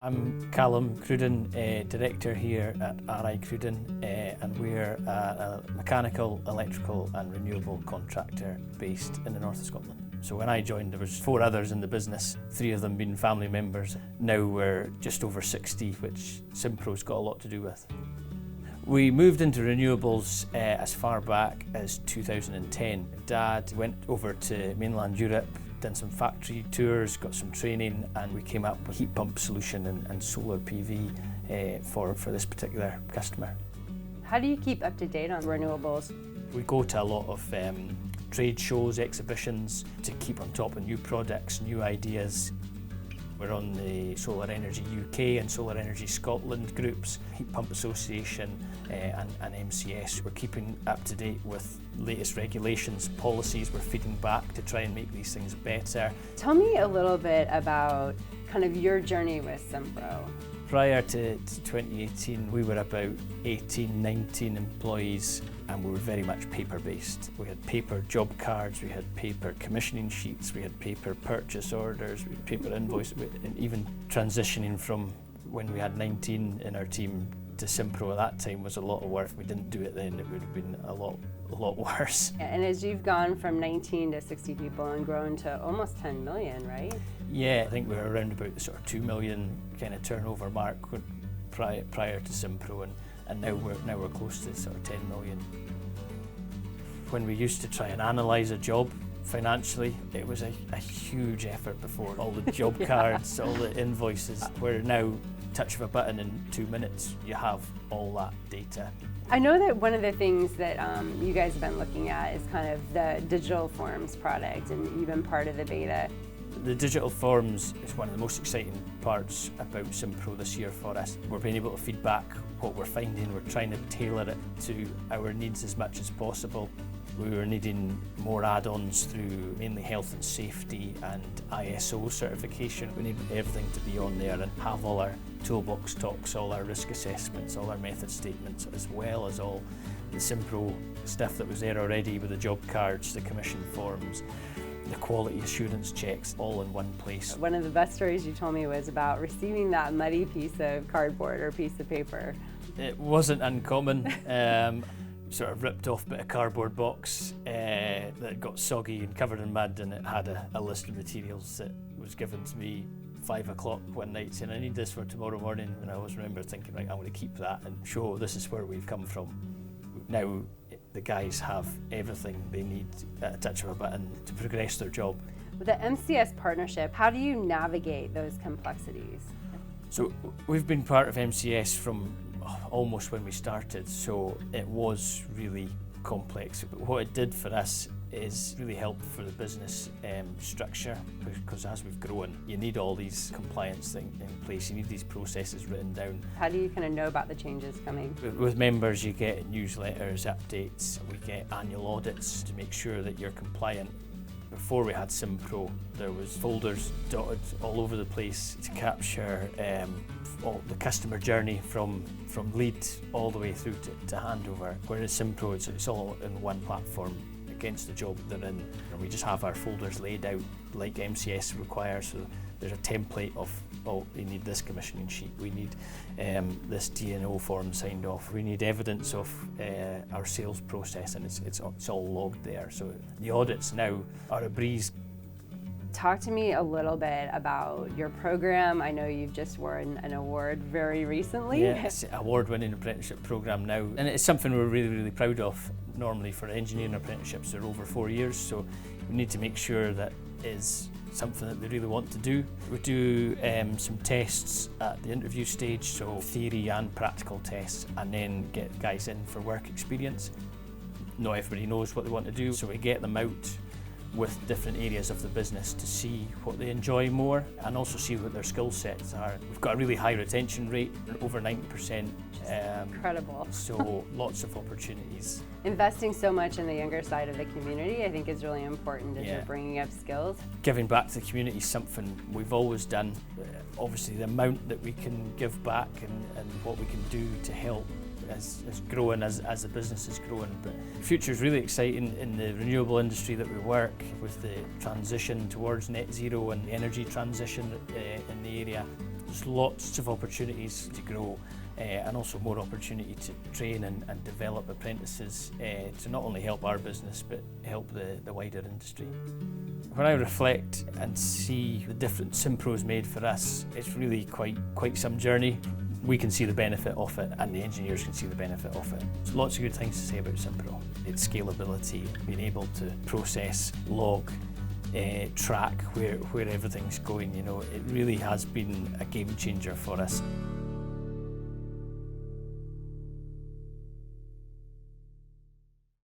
I'm Callum Cruden, Director here at RI Cruden, and we're a mechanical, electrical and renewable contractor based in the north of Scotland. So when I joined there was 4 others in the business, 3 of them being family members. Now we're just over 60, which Simpro's got a lot to do with. We moved into renewables as far back as 2010. Dad went over to mainland Europe, done some factory tours, got some training, and we came up with a heat pump solution and solar PV for this particular customer. How do you keep up to date on renewables? We go to a lot of trade shows, exhibitions to keep on top of new products, new ideas. We're on the Solar Energy UK and Solar Energy Scotland groups, Heat Pump Association and MCS. We're keeping up to date with latest regulations, policies. We're feeding back to try and make these things better. Tell me a little bit about kind of your journey with Simpro. Prior to 2018, we were about 18, 19 employees, and we were very much paper-based. We had paper job cards, we had paper commissioning sheets, we had paper purchase orders, we had paper invoices, and even transitioning from when we had 19 in our team to Simpro at that time was a lot of work. If we didn't do it then, it would have been a lot worse. And as you've gone from 19 to 60 people and grown to almost 10 million, right? Yeah, I think we were around about the sort of 2 million kind of turnover mark prior to Simpro, and now we're close to sort of 10 million. When we used to try and analyse a job financially, it was a huge effort before. All the job cards, all the invoices. We're now touch of a button in 2 minutes, you have all that data. I know that one of the things that you guys have been looking at is kind of the digital forms product, and you've been part of the beta. The digital forms is one of the most exciting parts about Simpro this year for us. We're being able to feed back what we're finding. We're trying to tailor it to our needs as much as possible. We were needing more add-ons through mainly health and safety and ISO certification. We need everything to be on there and have all our toolbox talks, all our risk assessments, all our method statements, as well as all the Simpro stuff that was there already with the job cards, the commission forms, the quality assurance checks, all in one place. One of the best stories you told me was about receiving that muddy piece of cardboard or piece of paper. It wasn't uncommon. Sort of ripped off bit of cardboard box that got soggy and covered in mud, and it had a list of materials that was given to me 5 o'clock one night saying I need this for tomorrow morning, and I always remember thinking, right, I'm going to keep that and show this is where we've come from. Now the guys have everything they need at a touch of a button to progress their job. With the MCS partnership, how do you navigate those complexities? So we've been part of MCS from almost when we started, so it was really complex. What it did for us is really help for the business structure, because as we've grown, you need all these compliance things in place, you need these processes written down. How do you kind of know about the changes coming? With members, you get newsletters, updates, we get annual audits to make sure that you're compliant. Before we had Simpro, there was folders dotted all over the place to capture all the customer journey from lead all the way through to handover. Whereas Simpro, it's all in one platform against the job they're in. And we just have our folders laid out like MCS requires. So there's a template of, oh, we need this commissioning sheet, we need this D&O form signed off, we need evidence of our sales process, and it's all logged there. So the audits now are a breeze. Talk to me a little bit about your program. I know you've just won an award very recently. Yeah, it's an award-winning apprenticeship program now, and it's something we're really, really proud of. Normally for engineering apprenticeships, they're over 4 years, so we need to make sure that is something that they really want to do. We do some tests at the interview stage, so theory and practical tests, and then get guys in for work experience. Not everybody knows what they want to do, so we get them out with different areas of the business to see what they enjoy more and also see what their skill sets are. We've got a really high retention rate, over 90%. Incredible. So lots of opportunities. Investing so much in the younger side of the community, I think, is really important as you're bringing up skills. Giving back to the community is something we've always done. Obviously the amount that we can give back and what we can do to help is growing as the business is growing. But the future is really exciting in the renewable industry that we work with, the transition towards net zero and the energy transition in the area. There's lots of opportunities to grow and also more opportunity to train and develop apprentices to not only help our business but help the wider industry. When I reflect and see the difference Simpro's made for us, it's really quite some journey. We can see the benefit of it and the engineers can see the benefit of it. There's lots of good things to say about Simpro. Its scalability, being able to process, log, track where everything's going, it really has been a game changer for us.